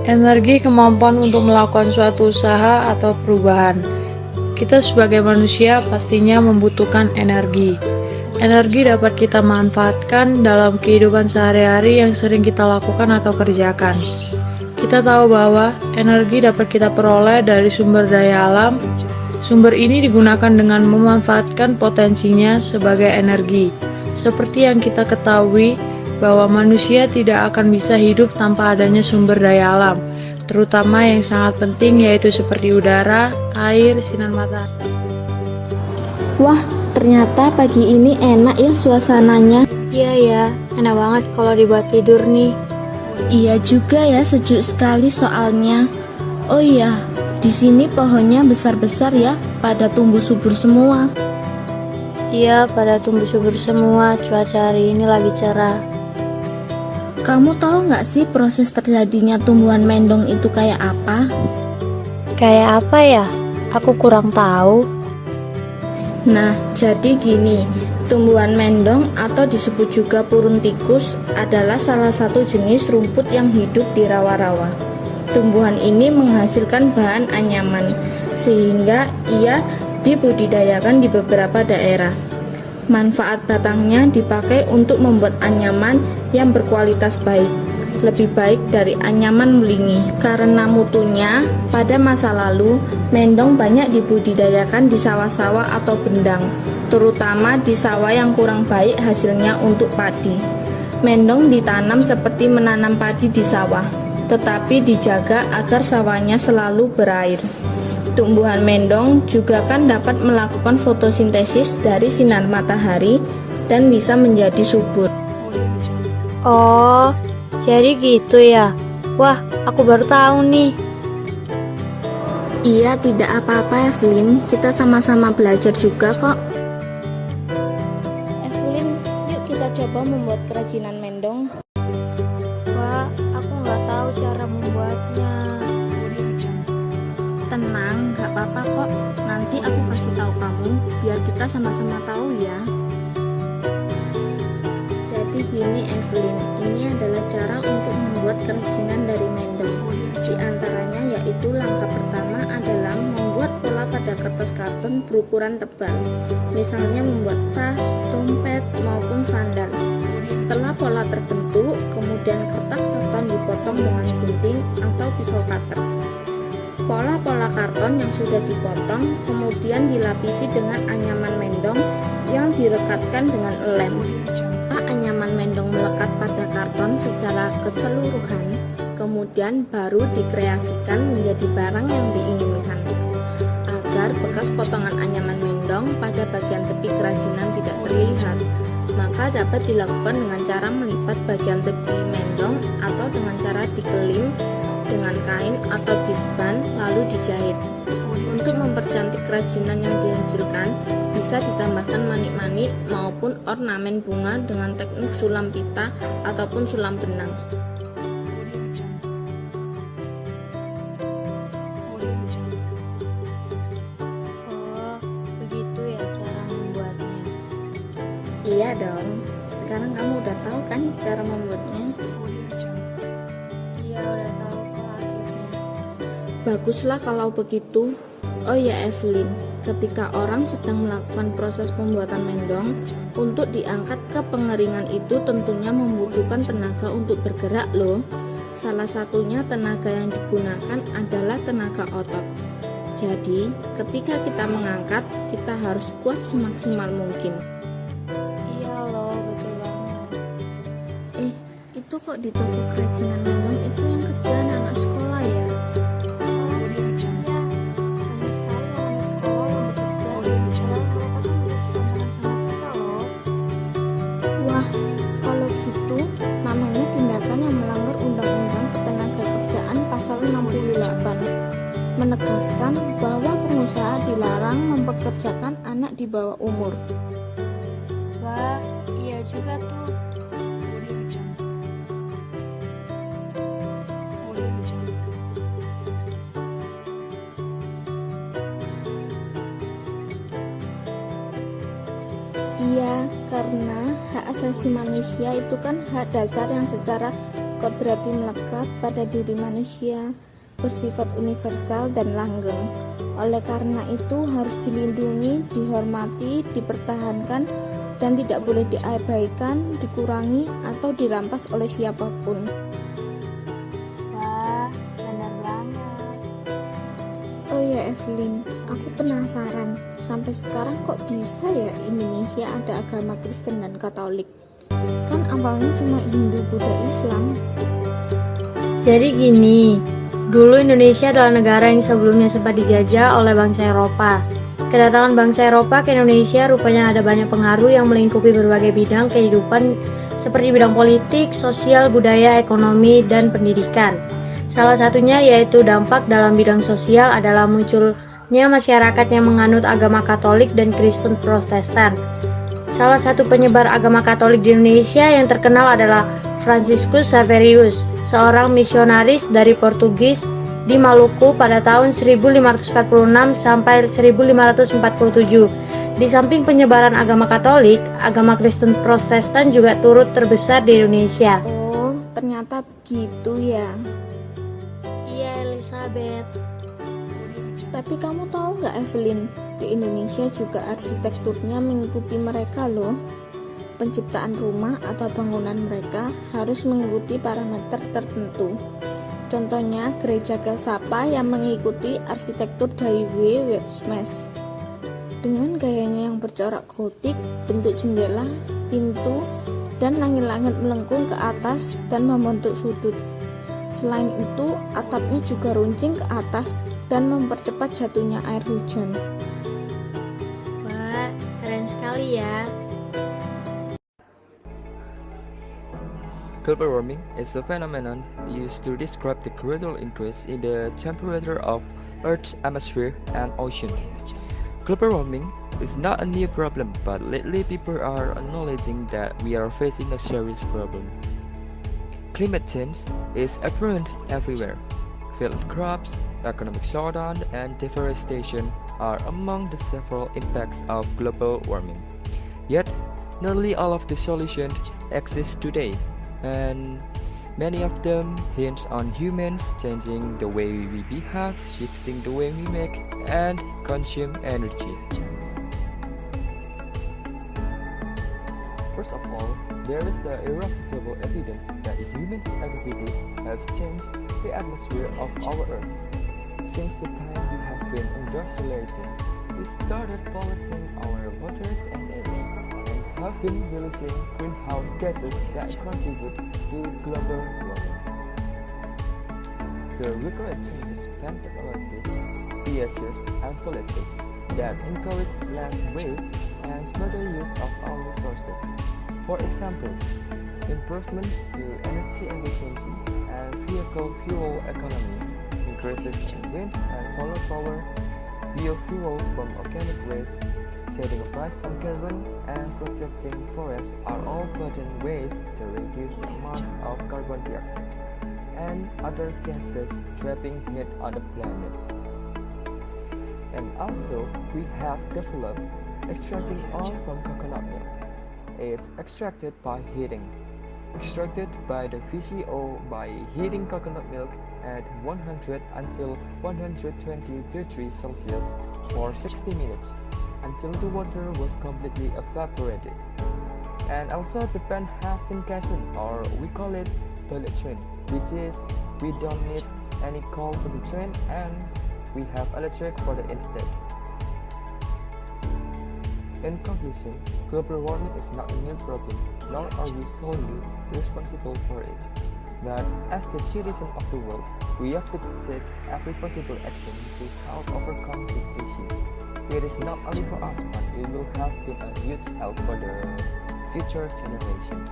Energi kemampuan untuk melakukan suatu usaha atau perubahan. Kita sebagai manusia pastinya membutuhkan energi. Energi dapat kita manfaatkan dalam kehidupan sehari-hari yang sering kita lakukan atau kerjakan. Kita tahu bahwa energi dapat kita peroleh dari sumber daya alam. Sumber ini digunakan dengan memanfaatkan potensinya sebagai energi. Seperti yang kita ketahui, bahwa manusia tidak akan bisa hidup tanpa adanya sumber daya alam, terutama yang sangat penting yaitu seperti udara, air, sinar matahari. Wah, ternyata pagi ini enak ya suasananya. Iya ya, enak banget kalau dibuat tidur nih. Iya juga ya, sejuk sekali soalnya. Oh iya, di sini pohonnya besar-besar ya, pada tumbuh subur semua. Iya, pada tumbuh subur semua. Cuaca hari ini lagi cerah. Kamu tahu nggak sih proses terjadinya tumbuhan mendong itu kayak apa? Kayak apa ya? Aku kurang tahu. Nah, jadi gini, tumbuhan mendong atau disebut juga purun tikus adalah salah satu jenis rumput yang hidup di rawa-rawa. Tumbuhan ini menghasilkan bahan anyaman, sehingga ia dibudidayakan di beberapa daerah. Manfaat batangnya dipakai untuk membuat anyaman yang berkualitas baik, lebih baik dari anyaman melingi. Karena mutunya, pada masa lalu, mendong banyak dibudidayakan di sawah-sawah atau bendang, terutama di sawah yang kurang baik hasilnya untuk padi. Mendong ditanam seperti menanam padi di sawah, tetapi dijaga agar sawahnya selalu berair. Tumbuhan mendong juga kan dapat melakukan fotosintesis dari sinar matahari dan bisa menjadi subur. Oh, jadi gitu ya. Wah, aku baru tahu nih. Iya, tidak apa-apa Evelyn, kita sama-sama belajar juga kok. Evelyn, yuk kita coba membuat kerajinan mendong. Wah, aku nggak tahu cara membuatnya. Tenang, gak apa-apa kok. Nanti aku kasih tahu kamu, biar kita sama-sama tahu ya. Jadi gini Evelyn, ini adalah cara untuk membuat kerajinan dari mendong. Di antaranya yaitu langkah pertama adalah membuat pola pada kertas karton berukuran tebal. Misalnya membuat tas, dompet, maupun sandal. Setelah pola terbentuk, kemudian kertas karton dipotong dengan gunting atau pisau cutter. Pola-pola karton yang sudah dipotong kemudian dilapisi dengan anyaman mendong yang direkatkan dengan lem. Anyaman mendong melekat pada karton secara keseluruhan, kemudian baru dikreasikan menjadi barang yang diinginkan. Agar bekas potongan anyaman mendong pada bagian tepi kerajinan tidak terlihat, maka dapat dilakukan dengan cara melipat bagian tepi mendong atau dengan cara dikelim dengan kain atau disban lalu dijahit. Untuk mempercantik kerajinan yang dihasilkan, bisa ditambahkan manik-manik maupun ornamen bunga dengan teknik sulam pita ataupun sulam benang. Oh, begitu ya cara membuatnya. Iya dong, sekarang kamu udah tahu kan cara membuatnya? Iya, udah tahu kok akhirnya. Baguslah kalau begitu. Oh ya Evelyn, ketika orang sedang melakukan proses pembuatan mendong, untuk diangkat ke pengeringan itu tentunya membutuhkan tenaga untuk bergerak loh. Salah satunya tenaga yang digunakan adalah tenaga otot. Jadi, ketika kita mengangkat, kita harus kuat semaksimal mungkin. Iya loh, betul banget. Itu kok di toko kerajinan mendong itu yang kerja anak sekolah ya? Wah, kalau gitu namanya tindakan yang melanggar Undang-Undang Ketenagakerjaan Pasal 68, menegaskan bahwa pengusaha dilarang mempekerjakan anak di bawah umur. Wah, iya juga tuh. Iya, karena hak asasi manusia itu kan hak dasar yang secara kodrati melekat pada diri manusia, bersifat universal dan langgeng. Oleh karena itu harus dilindungi, dihormati, dipertahankan, dan tidak boleh diabaikan, dikurangi, atau dirampas oleh siapapun. Wah, benar banget. Oh ya Evelyn, aku penasaran, sampai sekarang kok bisa ya Indonesia ada agama Kristen dan Katolik? Kan awalnya cuma Hindu, Buddha, Islam. Jadi gini, dulu Indonesia adalah negara yang sebelumnya sempat dijajah oleh bangsa Eropa. Kedatangan bangsa Eropa ke Indonesia rupanya ada banyak pengaruh yang melingkupi berbagai bidang kehidupan seperti bidang politik, sosial, budaya, ekonomi, dan pendidikan. Salah satunya yaitu dampak dalam bidang sosial adalah munculnya masyarakat yang menganut agama Katolik dan Kristen Protestan. Salah satu penyebar agama Katolik di Indonesia yang terkenal adalah Franciscus Xaverius, seorang misionaris dari Portugis di Maluku pada tahun 1546 sampai 1547. Di samping penyebaran agama Katolik, agama Kristen Protestan juga turut terbesar di Indonesia. Oh, ternyata begitu ya. Iya, Elizabeth. Tapi kamu tahu nggak Evelyn, di Indonesia juga arsitekturnya mengikuti mereka loh. Penciptaan rumah atau bangunan mereka harus mengikuti parameter tertentu. Contohnya gereja Gelsapa yang mengikuti arsitektur dari W. Westmeath. Dengan gayanya yang bercorak gotik, bentuk jendela, pintu, dan langit-langit melengkung ke atas dan membentuk sudut. Selain itu, atapnya juga runcing ke atas dan mempercepat jatuhnya air hujan. Wah, keren sekali ya. Global warming is a phenomenon used to describe the gradual increase in the temperature of Earth's atmosphere and ocean. Global warming is not a new problem, but lately people are acknowledging that we are facing a serious problem. Climate change is apparent everywhere. Field crops, economic slowdown, and deforestation are among the several impacts of global warming. Yet, nearly all of the solutions exist today, and many of them hinge on humans changing the way we behave, shifting the way we make and consume energy. First of all, there is the irrefutable evidence that humans' activities have changed the atmosphere of our Earth. Since the time we have been industrializing, we started polluting our waters and air, and have been releasing greenhouse gases that contribute to global warming. The recurrent changes in technologies, behaviors, and policies that encourage less waste and smarter use of our resources. For example, improvements to energy efficiency and vehicle fuel economy, increases in wind and solar power, biofuels from organic waste, setting a price on carbon, and protecting forests are all potent ways to reduce the amount of carbon dioxide and other gases trapping heat on the planet. And also, we have developed extracting oil from coconut milk. It's extracted by heating. Extracted by the VCO by heating coconut milk at 100 until 120 degrees Celsius for 60 minutes until the water was completely evaporated. And also Japan has Shinkansen, or we call it bullet train, which is we don't need any coal for the train and we have electric for the instead. In conclusion, global warming is not a new problem, nor are we solely responsible for it. But as the citizens of the world, we have to take every possible action to help overcome this issue. It is not only for us, but it will have been a huge help for the future generation.